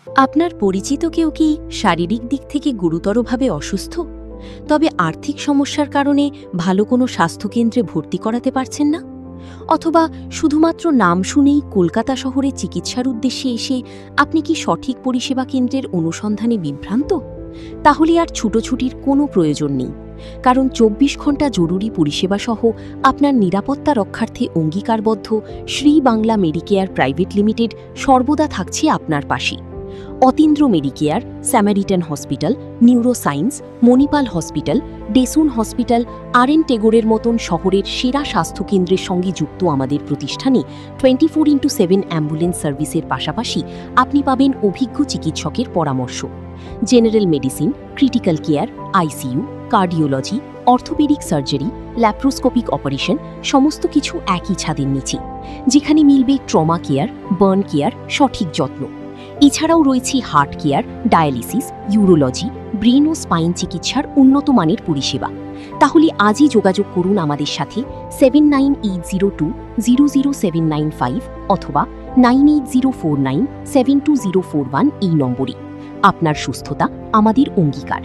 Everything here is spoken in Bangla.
আপনার পরিচিত কেউ কি শারীরিক দিক থেকে গুরুতরভাবে অসুস্থ, তবে আর্থিক সমস্যার কারণে ভালো কোনো স্বাস্থ্যকেন্দ্রে ভর্তি করাতে পারছেন না? অথবা শুধুমাত্র নাম শুনেই কলকাতা শহরে চিকিৎসার উদ্দেশ্যে এসে আপনি কি সঠিক পরিষেবা কেন্দ্রের অনুসন্ধানে বিভ্রান্ত? তাহলে আর ছুটোছুটির কোনো প্রয়োজন নেই, কারণ ২৪ ঘণ্টা জরুরি পরিষেবা সহ আপনার নিরাপত্তা রক্ষার্থে অঙ্গীকারবদ্ধ Sri Bangla medicare private limited সর্বদা থাকছে আপনার পাশে। Atindra medicare, Samaritan hospital, neuroscience, Manipal hospital, Desun hospital, R N. টেগোরের মতন শহরের সেরা স্বাস্থ্যকেন্দ্রের সঙ্গে যুক্ত আমাদের প্রতিষ্ঠানে 24x7 অ্যাম্বুলেন্স সার্ভিসের পাশাপাশি আপনি পাবেন অভিজ্ঞ চিকিৎসকের পরামর্শ। General medicine, critical care, ICU, cardiology, orthopaedic surgery, laparoscopic operation সমস্ত কিছু একই ছাদের নিচে, যেখানে মিলবে ট্রমা কেয়ার, বার্ন কেয়ার, সঠিক যত্ন। এছাড়াও রয়েছে heart care, dialysis, urology, brain ও স্পাইন চিকিৎসার উন্নত মানের পরিষেবা। তাহলে আজই যোগাযোগ করুন আমাদের সাথে 7802007995 অথবা 9804972041 এই নম্বরে। আপনার সুস্থতা আমাদের অঙ্গীকার।